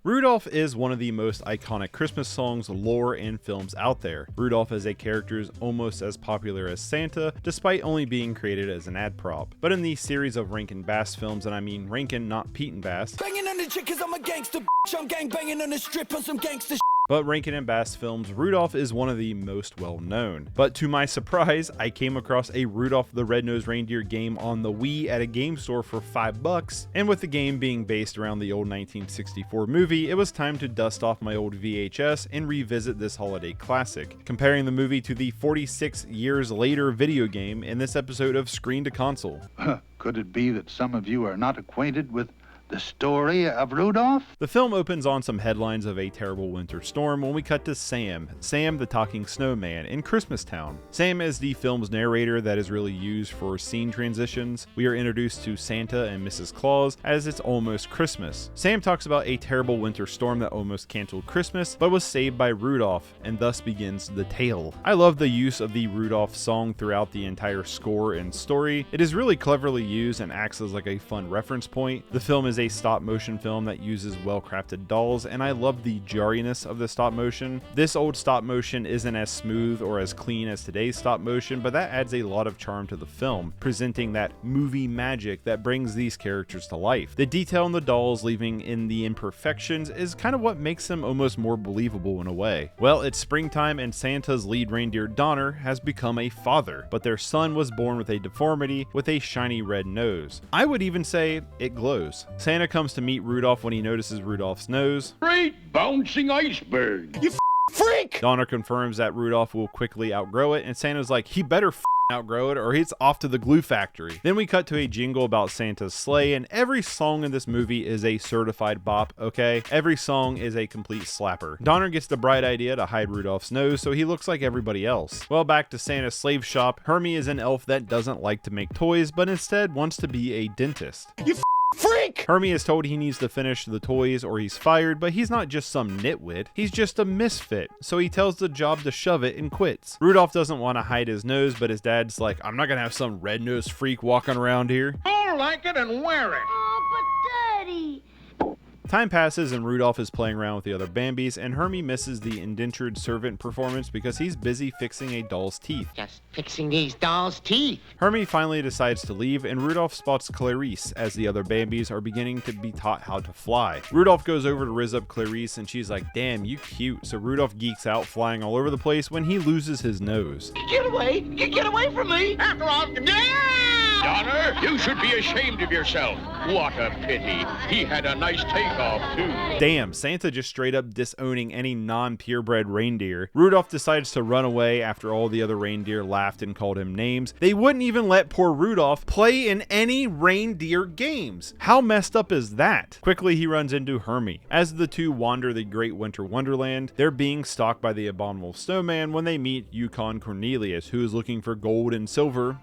Rudolph is one of the most iconic Christmas songs, lore, and films out there. Rudolph as a character is almost as popular as Santa, despite only being created as an ad prop. But in the series of Rankin Bass films, and I mean Rankin, not Pete and Bass. Banging on the chick 'cause I'm a gangster, I'm gang banging on the strip on some gangster. But Rankin and Bass films, Rudolph is one of the most well known. But to my surprise, I came across a Rudolph the Red-Nosed Reindeer game on the Wii at a game store for $5, and with the game being based around the old 1964 movie, it was time to dust off my old VHS and revisit this holiday classic, comparing the movie to the 46 years later video game in this episode of Screen to Console. Could it be that some of you are not acquainted with the story of Rudolph? The film opens on some headlines of a terrible winter storm when we cut to Sam the talking snowman, in Christmastown. Sam is the film's narrator that is really used for scene transitions. We are introduced to Santa and Mrs. Claus as it's almost Christmas. Sam talks about a terrible winter storm that almost canceled Christmas, but was saved by Rudolph, and thus begins the tale. I love the use of the Rudolph song throughout the entire score and story. It is really cleverly used and acts as like a fun reference point. The film is a stop motion film that uses well-crafted dolls, and I love the jarriness of the stop motion. This old stop motion isn't as smooth or as clean as today's stop motion, but that adds a lot of charm to the film, presenting that movie magic that brings these characters to life. The detail in the dolls, leaving in the imperfections, is kind of what makes them almost more believable in a way. Well, it's springtime and Santa's lead reindeer Donner has become a father, but their son was born with a deformity with a shiny red nose. I would even say it glows. Santa comes to meet Rudolph when he notices Rudolph's nose. Great bouncing iceberg! You freak! Donner confirms that Rudolph will quickly outgrow it, and Santa's like, he better outgrow it or he's off to the glue factory. Then we cut to a jingle about Santa's sleigh, and every song in this movie is a certified bop, okay? Every song is a complete slapper. Donner gets the bright idea to hide Rudolph's nose so he looks like everybody else. Well, back to Santa's slave shop, Hermie is an elf that doesn't like to make toys, but instead wants to be a dentist. You freak! Hermie is told he needs to finish the toys or he's fired, but he's not just some nitwit, he's just a misfit, so he tells the job to shove it and quits. Rudolph doesn't want to hide his nose, but his dad's like, I'm not gonna have some red-nosed freak walking around here. Don't like it and wear it! Oh, but Daddy! Time passes and Rudolph is playing around with the other Bambis, and Hermie misses the indentured servant performance because he's busy fixing a doll's teeth. Just fixing these dolls' teeth. Hermie finally decides to leave, and Rudolph spots Clarice as the other Bambis are beginning to be taught how to fly. Rudolph goes over to riz up Clarice, and she's like, damn, you cute. So Rudolph geeks out, flying all over the place when he loses his nose. Get away! Get away from me! After all, Donner, you should be ashamed of yourself. What a pity. He had a nice takeoff, too. Damn, Santa just straight up disowning any non-purebred reindeer. Rudolph decides to run away after all the other reindeer laughed and called him names. They wouldn't even let poor Rudolph play in any reindeer games. How messed up is that? Quickly, he runs into Hermie. As the two wander the great winter wonderland, they're being stalked by the abominable snowman when they meet Yukon Cornelius, who is looking for gold and silver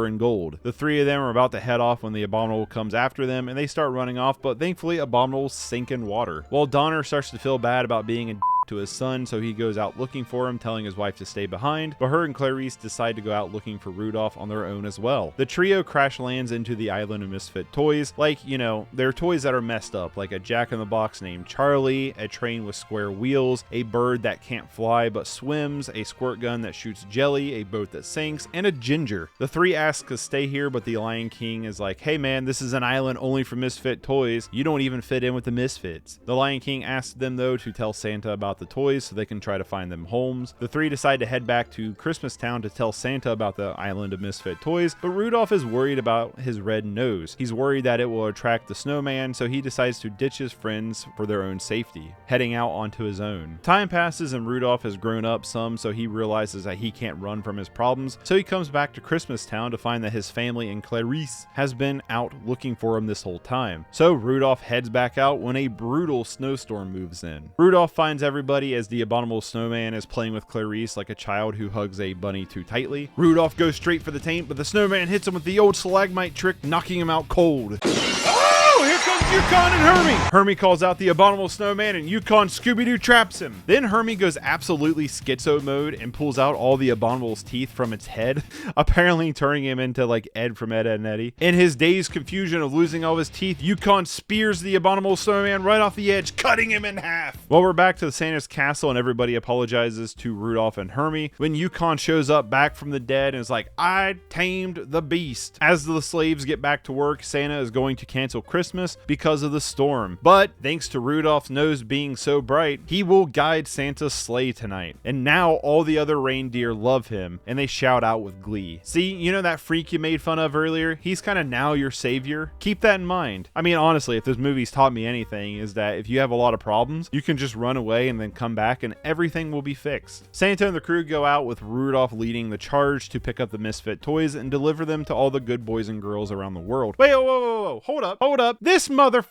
and gold. The three of them are about to head off when the abominable comes after them, and they start running off, but thankfully abominables sink in water. While Donner starts to feel bad about being a to his son, so he goes out looking for him, telling his wife to stay behind, but her and Clarice decide to go out looking for Rudolph on their own as well. The trio crash lands into the island of misfit toys, like, you know, they're toys that are messed up, like a jack-in-the-box named Charlie, a train with square wheels, a bird that can't fly but swims, a squirt gun that shoots jelly, a boat that sinks, and a ginger. The three ask to stay here, but the Lion King is like, hey man, this is an island only for misfit toys, you don't even fit in with the misfits. The Lion King asks them though to tell Santa about the toys so they can try to find them homes. The three decide to head back to Christmastown to tell Santa about the island of misfit toys, but Rudolph is worried about his red nose. He's worried that it will attract the snowman, so he decides to ditch his friends for their own safety, heading out onto his own. Time passes and Rudolph has grown up some, so he realizes that he can't run from his problems, so he comes back to Christmastown to find that his family and Clarice has been out looking for him this whole time. So Rudolph heads back out when a brutal snowstorm moves in. Rudolph finds everybody as the abominable snowman is playing with Clarice like a child who hugs a bunny too tightly. Rudolph goes straight for the taint, but the snowman hits him with the old stalagmite trick, knocking him out cold. Oh, here comes Yukon and Hermie! Hermie calls out the abominable snowman and Yukon Scooby-Doo traps him. Then Hermie goes absolutely schizo mode and pulls out all the abominable's teeth from its head, apparently turning him into like Ed from Ed, Edd and Eddy. In his dazed confusion of losing all his teeth, Yukon spears the abominable snowman right off the edge, cutting him in half. Well, we're back to Santa's castle and everybody apologizes to Rudolph and Hermie when Yukon shows up back from the dead and is like, I tamed the beast. As the slaves get back to work, Santa is going to cancel Christmas because of the storm. But thanks to Rudolph's nose being so bright, he will guide Santa's sleigh tonight. And now all the other reindeer love him and they shout out with glee. See, you know that freak you made fun of earlier? He's kind of now your savior. Keep that in mind. I mean, honestly, if this movie's taught me anything, is that if you have a lot of problems, you can just run away and then come back and everything will be fixed. Santa and the crew go out with Rudolph leading the charge to pick up the misfit toys and deliver them to all the good boys and girls around the world. Wait, whoa, hold up. This mother,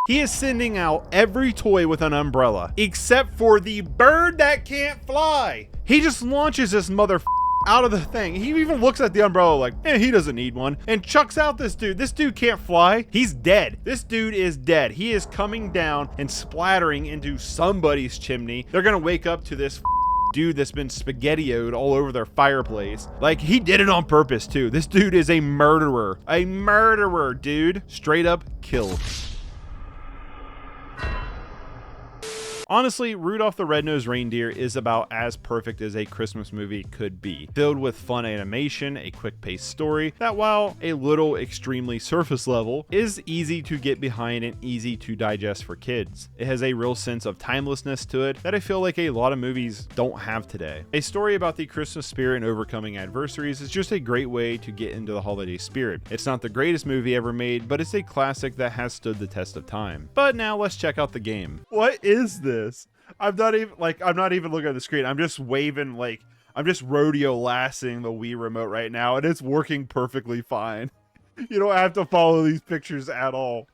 he is sending out every toy with an umbrella, except for the bird that can't fly. He just launches this mother out of the thing. He even looks at the umbrella like, he doesn't need one, and chucks out this dude. This dude can't fly. He's dead. This dude is dead. He is coming down and splattering into somebody's chimney. They're gonna wake up to this dude that's been spaghettioed all over their fireplace. Like, he did it on purpose too. This dude is a murderer. A murderer, dude. Straight up kill. Honestly, Rudolph the Red-Nosed Reindeer is about as perfect as a Christmas movie could be. Filled with fun animation, a quick-paced story that, while a little extremely surface level, is easy to get behind and easy to digest for kids. It has a real sense of timelessness to it that I feel like a lot of movies don't have today. A story about the Christmas spirit and overcoming adversaries is just a great way to get into the holiday spirit. It's not the greatest movie ever made, but it's a classic that has stood the test of time. But now let's check out the game. What is this? I'm not even looking at the screen. I'm just waving, like, I'm just rodeo lassing the Wii remote right now, and it's working perfectly fine. You don't have to follow these pictures at all.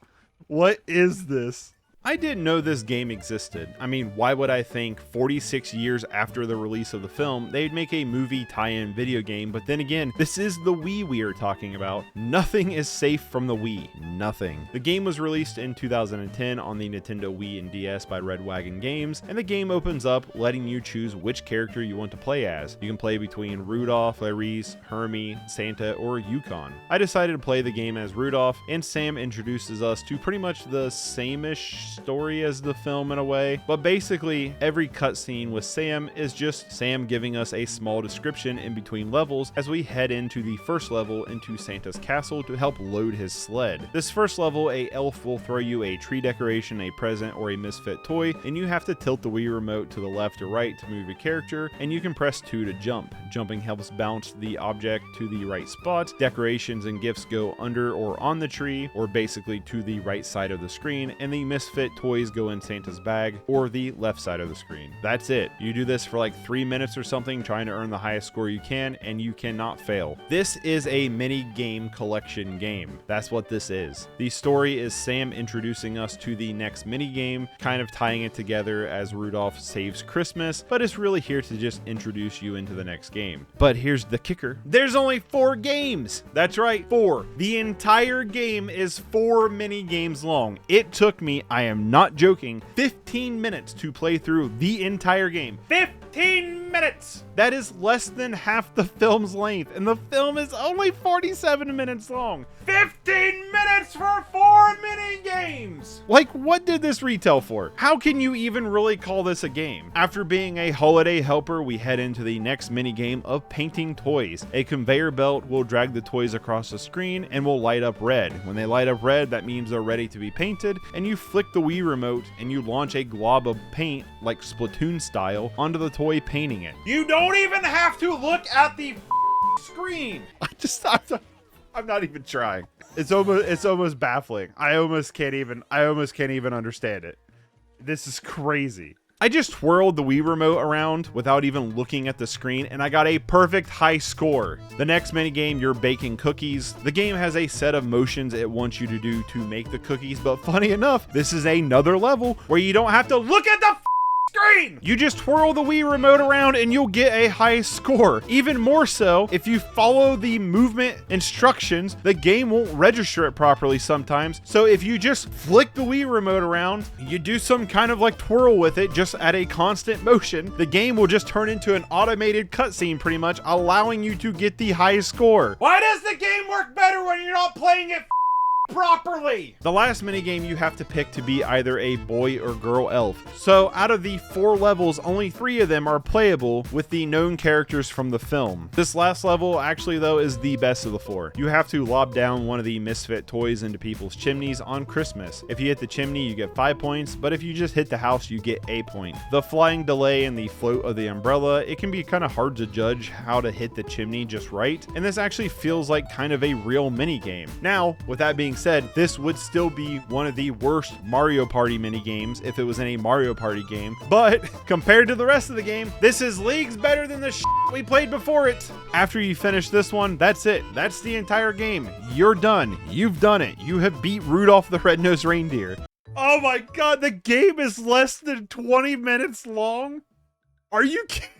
What is this? I didn't know this game existed. I mean, why would I think 46 years after the release of the film, they'd make a movie tie-in video game? But then again, this is the Wii we are talking about. Nothing is safe from the Wii. Nothing. The game was released in 2010 on the Nintendo Wii and DS by Red Wagon Games, and the game opens up letting you choose which character you want to play as. You can play between Rudolph, Clarice, Hermie, Santa, or Yukon. I decided to play the game as Rudolph, and Sam introduces us to pretty much the same-ish story as the film in a way, but basically every cutscene with Sam is just Sam giving us a small description in between levels as we head into the first level into Santa's castle to help load his sled. This first level, a elf will throw you a tree decoration, a present, or a misfit toy, and you have to tilt the Wii remote to the left or right to move your character, and you can press 2 to jump. Jumping helps bounce the object to the right spot. Decorations and gifts go under or on the tree, or basically to the right side of the screen, and the misfit toys go in Santa's bag or the left side of the screen. That's it. You do this for like 3 minutes or something, trying to earn the highest score you can, and you cannot fail. This is a mini game collection game. That's what this is. The story is Sam introducing us to the next mini game, kind of tying it together as Rudolph saves Christmas, but it's really here to just introduce you into the next game. But here's the kicker. There's only 4 games. That's right, 4. The entire game is 4 mini games long. It took me, I am not joking, 15 minutes to play through the entire game. 15 minutes! That is less than half the film's length, and the film is only 47 minutes long. 15 minutes for 4 mini games! Like, what did this retail for? How can you even really call this a game? After being a holiday helper, we head into the next mini game of painting toys. A conveyor belt will drag the toys across the screen and will light up red. When they light up red, that means they're ready to be painted, and you flick the Wii remote and you launch a glob of paint, like Splatoon style, onto the toy, painting it. You don't even have to look at the screen. I'm not even trying. It's almost baffling. I almost can't even understand it. This is crazy. I just twirled the Wii remote around without even looking at the screen, and I got a perfect high score. The next minigame, you're baking cookies. The game has a set of motions it wants you to do to make the cookies, but funny enough, this is another level where you don't have to look at the screen. You just twirl the Wii remote around and you'll get a high score. Even more so, if you follow the movement instructions, the game won't register it properly sometimes. So if you just flick the Wii remote around, you do some kind of like twirl with it just at a constant motion, the game will just turn into an automated cutscene pretty much, allowing you to get the high score. Why does the game work better when you're not playing it properly? The last minigame you have to pick to be either a boy or girl elf. So out of the 4 levels, only 3 of them are playable with the known characters from the film. This last level actually though is the best of the 4. You have to lob down one of the misfit toys into people's chimneys on Christmas. If you hit the chimney, you get 5 points, but if you just hit the house, you get a point. The flying delay and the float of the umbrella, it can be kind of hard to judge how to hit the chimney just right, and this actually feels like kind of a real minigame. Now, with that being said, this would still be one of the worst Mario Party minigames if it was in a Mario Party game, but compared to the rest of the game, this is leagues better than the shit we played before it. After you finish this one, that's it. That's the entire game. You're done. You've done it. You have beat Rudolph the Red-Nosed Reindeer. Oh my god, the game is less than 20 minutes long? Are you kidding?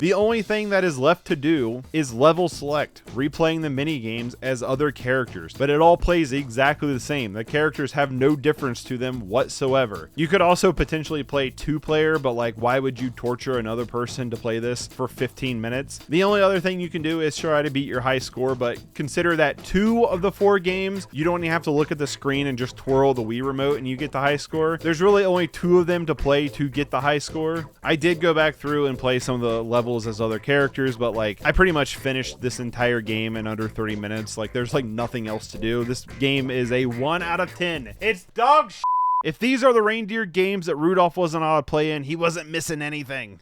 The only thing that is left to do is level select, replaying the mini games as other characters, but it all plays exactly the same. The characters have no difference to them whatsoever. You could also potentially play 2-player, but like, why would you torture another person to play this for 15 minutes? The only other thing you can do is try to beat your high score, but consider that 2 of the 4 games, you don't even have to look at the screen and just twirl the Wii remote and you get the high score. There's really only 2 of them to play to get the high score. I did go back through and play some of the levels as other characters, but like, I pretty much finished this entire game in under 30 minutes. Like, there's like nothing else to do. This game is a 1 out of 10. It's dog shit. If these are the reindeer games that Rudolph wasn't allowed to play in, he wasn't missing anything.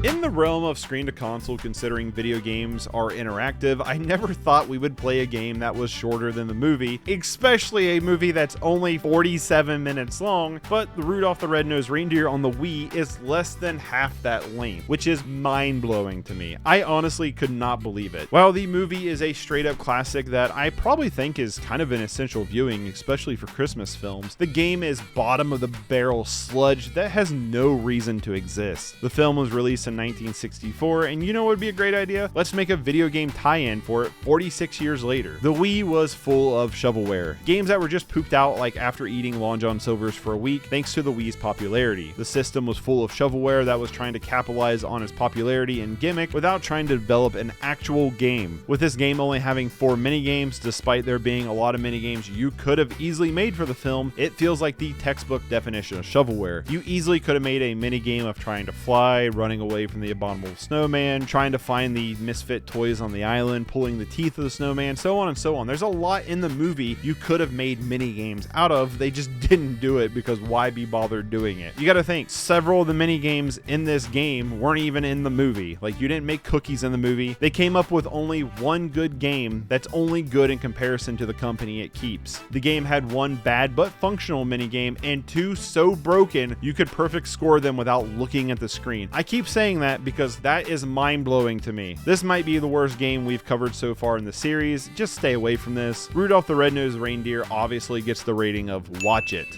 In the realm of screen to console, considering video games are interactive, I never thought we would play a game that was shorter than the movie, especially a movie that's only 47 minutes long, but the Rudolph the Red-Nosed Reindeer on the Wii is less than half that length, which is mind-blowing to me. I honestly could not believe it. While the movie is a straight-up classic that I probably think is kind of an essential viewing, especially for Christmas films, the game is bottom-of-the-barrel sludge that has no reason to exist. The film was released in 1964, and you know what would be a great idea? Let's make a video game tie-in for it 46 years later. The Wii was full of shovelware, games that were just pooped out like after eating Long John Silver's for a week thanks to the Wii's popularity. The system was full of shovelware that was trying to capitalize on its popularity and gimmick without trying to develop an actual game. With this game only having 4 minigames, despite there being a lot of minigames you could have easily made for the film, it feels like the textbook definition of shovelware. You easily could have made a minigame of trying to fly, running away from the abominable snowman, trying to find the misfit toys on the island, pulling the teeth of the snowman, so on and so on. There's a lot in the movie you could have made mini games out of. They just didn't do it because why be bothered doing it? You got to think, several of the mini games in this game weren't even in the movie. Like, you didn't make cookies in the movie. They came up with only one good game that's only good in comparison to the company it keeps. The game had 1 bad but functional mini game and 2 so broken you could perfect score them without looking at the screen. I keep saying that because that is mind-blowing to me. This might be the worst game we've covered so far in the series. Just stay away from this. Rudolph the Red-Nosed Reindeer obviously gets the rating of watch it.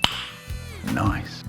Nice.